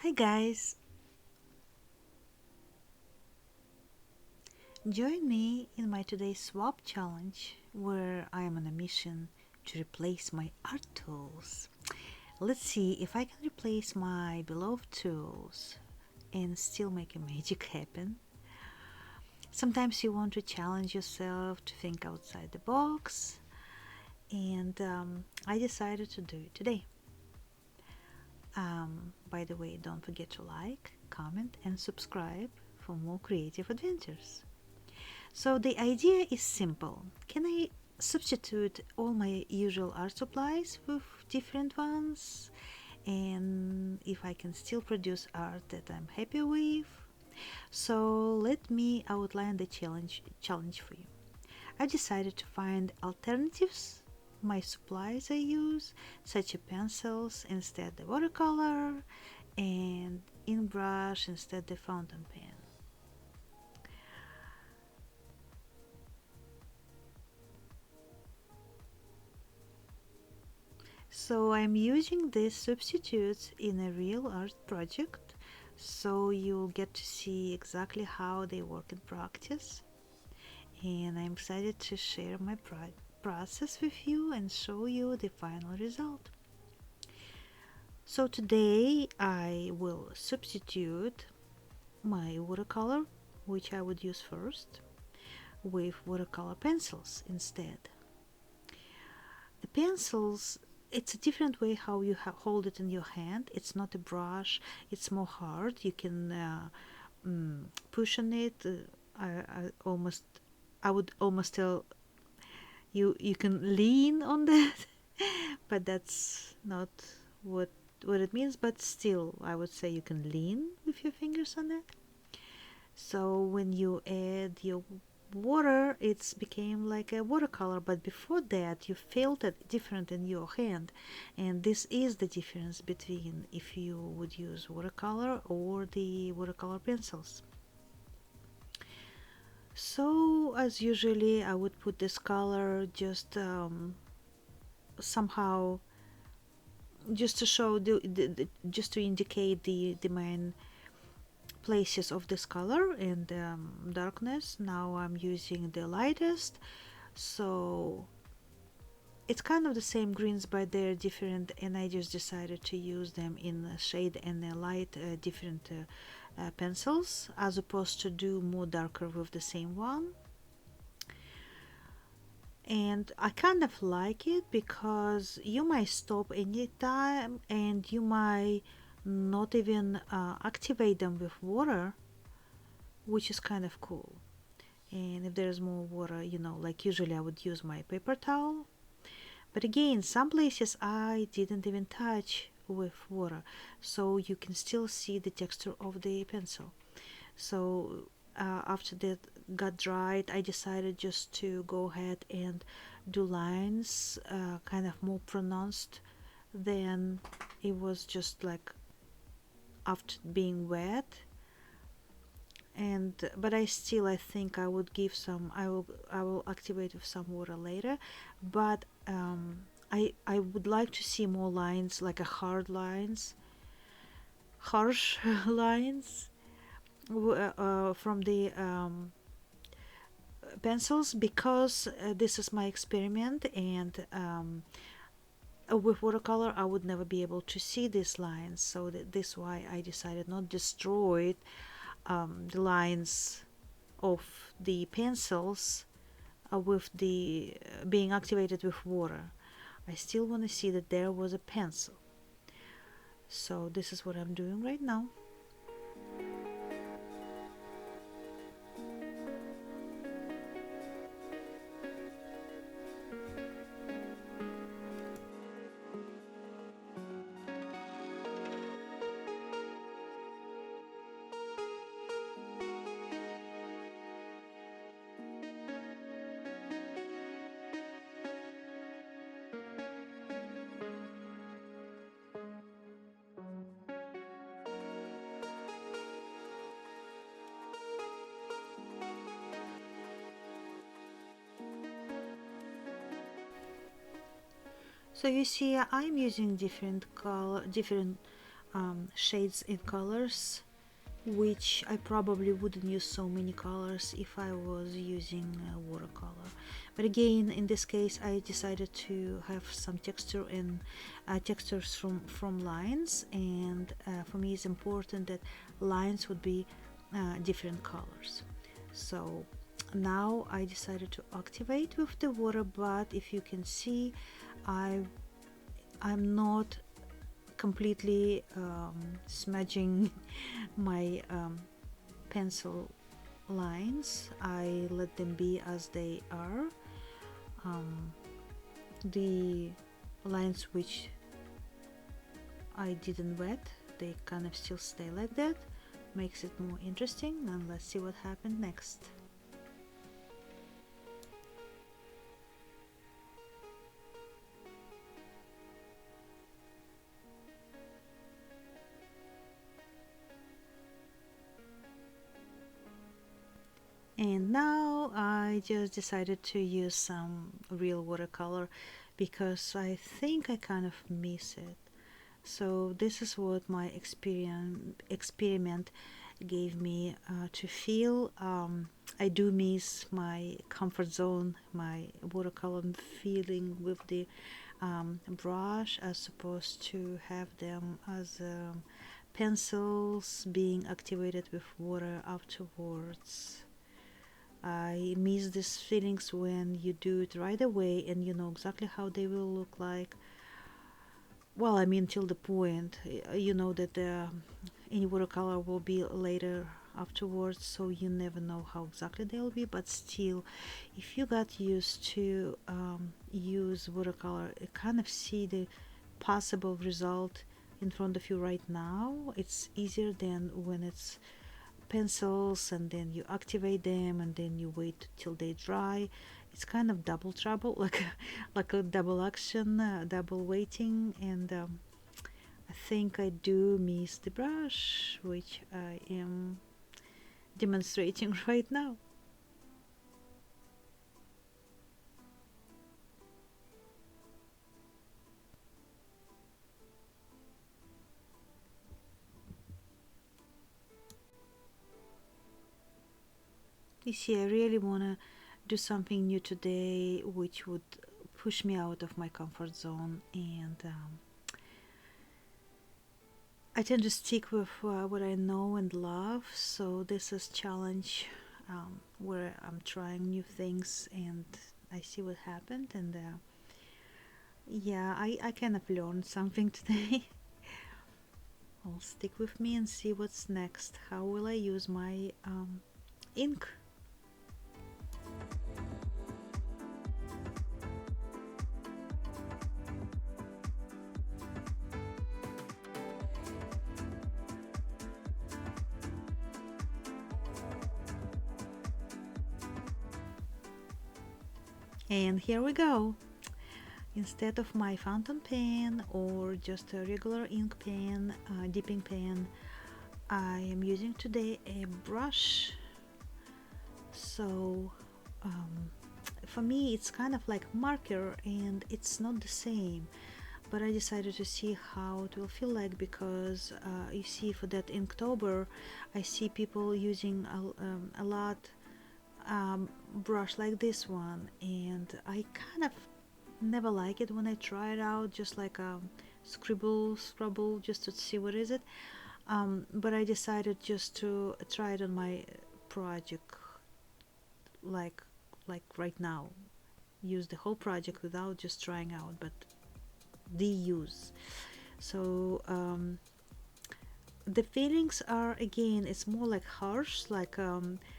Hi guys, join me in my today's swap challenge where I am on a mission to replace my art tools. Let's see if I can replace my beloved tools and still make a magic happen. Sometimes you want to challenge yourself to think outside the box, and I decided to do it today. By the way, don't forget to like, comment, and subscribe for more creative adventures. So the idea is simple. Can I substitute all my usual art supplies with different ones? And if I can still produce art that I'm happy with? So let me outline the challenge for you. I decided to find alternatives. My supplies I use, such as pencils instead the watercolor, and ink brush instead the fountain pen. So I'm using these substitutes in a real art project, so you'll get to see exactly how they work in practice. And I'm excited to share my process with you and show you the final result. So today I will substitute my watercolor, which I would use first, with watercolor pencils instead. The pencils, it's a different way how you hold it in your hand. It's not a brush, it's more hard. You can push on it. I would almost tell you can lean on that, but that's not what it means. But still, I would say you can lean with your fingers on it. So when you add your water, it's became like a watercolor, but before that you felt it different in your hand, and this is the difference between if you would use watercolor or the watercolor pencils. So as usually I would put this color just somehow just to show just to indicate the main places of this color and darkness. Now I'm using the lightest, so it's kind of the same greens but they're different, and I just decided to use them in a shade and a light different pencils as opposed to do more darker with the same one. And I kind of like it because you might stop anytime and you might not even activate them with water, which is kind of cool. And if there's more water, like usually I would use my paper towel, but again some places I didn't even touch with water, so you can still see the texture of the pencil. So after that got dried, I decided just to go ahead and do lines kind of more pronounced than it was just like after being wet. And but I think I would give some, I will activate with some water later, but I would like to see more lines, like a harsh lines from the pencils, because this is my experiment, and with watercolor I would never be able to see these lines, so this is why I decided not destroy the lines of the pencils with the being activated with water. I still want to see that there was a pencil, so this is what I'm doing right now. So you see, I'm using different color, different shades and colors, which I probably wouldn't use so many colors if I was using watercolor. But again, in this case, I decided to have some texture and textures from lines, and for me it's important that lines would be different colors. So now I decided to activate with the water, but if you can see, I'm not completely smudging my pencil lines. I let them be as they are. The lines which I didn't wet, they kind of still stay like that, makes it more interesting. And let's see what happened next. And now I just decided to use some real watercolor because I think I kind of miss it. So this is what my experiment gave me to feel. I do miss my comfort zone, my watercolor feeling with the brush, as opposed to have them as pencils being activated with water afterwards. I miss these feelings when you do it right away and you know exactly how they will look like. Well, I mean, till the point you know that any watercolor will be later afterwards, so you never know how exactly they'll be. But still, if you got used to use watercolor, you kind of see the possible result in front of you right now. It's easier than when it's pencils and then you activate them and then you wait till they dry. It's kind of double trouble, like a double action, double waiting. And I think I do miss the brush, which I am demonstrating right now. You see, I really want to do something new today which would push me out of my comfort zone, and I tend to stick with what I know and love. So this is challenge where I'm trying new things and I see what happened. And yeah, I kind of learned something today. I'll stick with me and see what's next. How will I use my ink? And here we go. Instead of my fountain pen or just a regular ink pen, dipping pen, I am using today a brush. So for me it's kind of like marker and it's not the same, but I decided to see how it will feel like because you see, for that Inktober I see people using a lot brush like this one, and I kind of never like it when I try it out, just like a scrabble just to see what is it. But I decided just to try it on my project, like right now, use the whole project without just trying out, but de-use. So the feelings are, again, it's more like harsh, like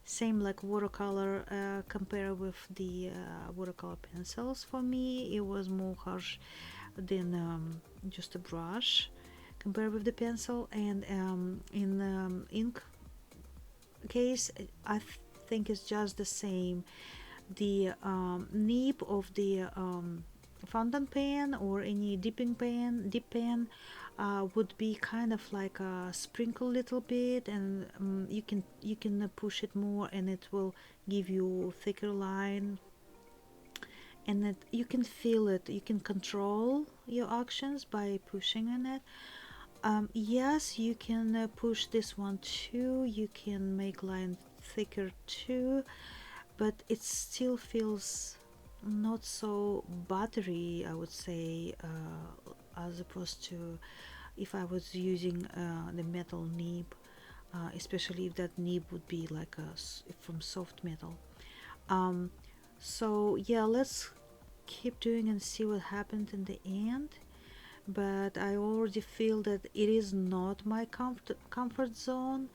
same like watercolor, compared with the watercolor pencils. For me it was more harsh than just a brush compared with the pencil. And in ink case I think it's just the same. The nib of the fountain pen or any dip pen would be kind of like a sprinkle little bit, and you can push it more and it will give you thicker line, and you can feel it, you can control your actions by pushing on it. Yes, you can push this one too. You can make line thicker too, but it still feels not so buttery, I would say, as opposed to if I was using the metal nib, especially if that nib would be like from soft metal. Um, so yeah, let's keep doing and see what happens in the end. But I already feel that it is not my comfort zone.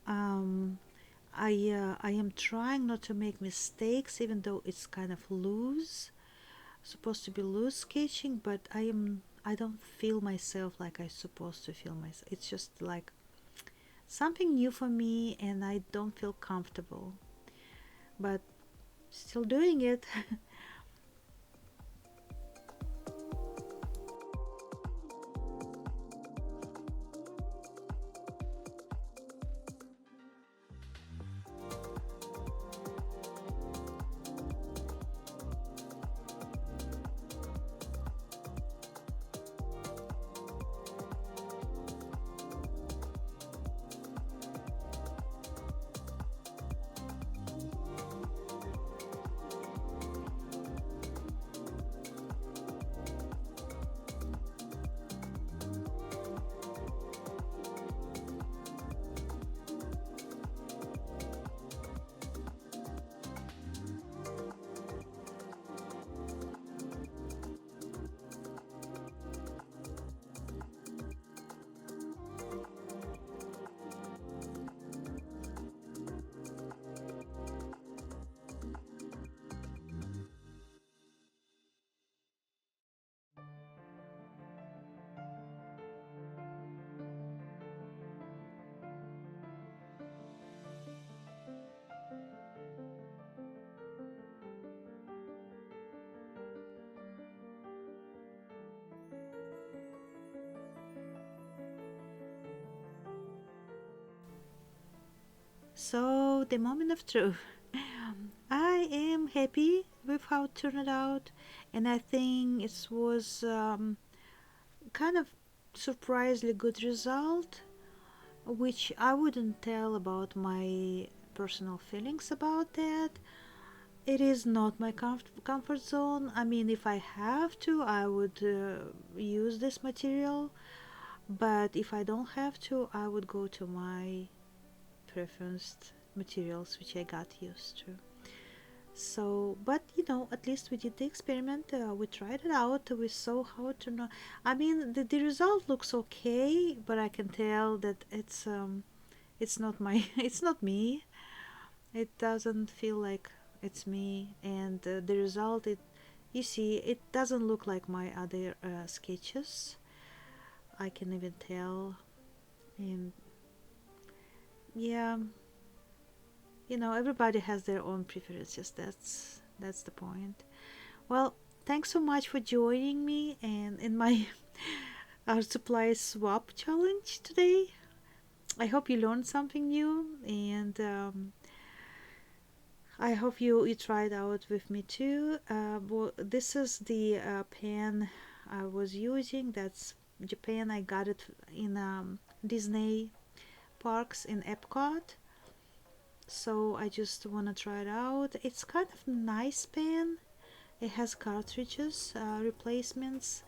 Um, I am trying not to make mistakes, even though it's kind of loose, supposed to be loose sketching. But I don't feel myself like I'm supposed to feel myself. It's just like something new for me, and I don't feel comfortable. But still doing it. So the moment of truth. I am happy with how it turned out, and I think it was kind of surprisingly good result, which I wouldn't tell about my personal feelings about that. It is not my comfort zone. I mean, if I have to, I would use this material, but if I don't have to, I would go to my preferenced materials, which I got used to. So, but at least we did the experiment. We tried it out. We saw how to know. I mean, the result looks okay, but I can tell that it's not my, it's not me. It doesn't feel like it's me, and the result, you see, it doesn't look like my other sketches. I can even tell, and yeah, everybody has their own preferences. That's the point. Well, thanks so much for joining me and in my art supply swap challenge today. I hope you learned something new, and I hope you try it out with me too. Well, this is the pen I was using. That's Japan. I got it in Disney parks in Epcot. So I just want to try it out. It's kind of nice pen. It has cartridges, replacements.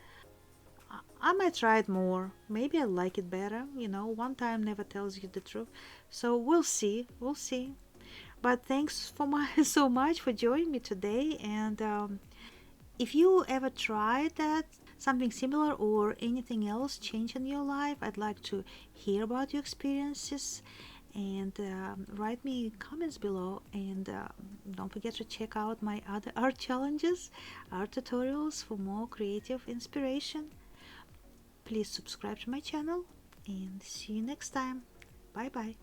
I might try it more. Maybe I like it better. One time never tells you the truth. So we'll see. We'll see. But thanks so much for joining me today. And if you ever tried that, something similar or anything else change in your life, I'd like to hear about your experiences, and write me comments below. And don't forget to check out my other art challenges, art tutorials for more creative inspiration. Please subscribe to my channel, and see you next time. Bye bye.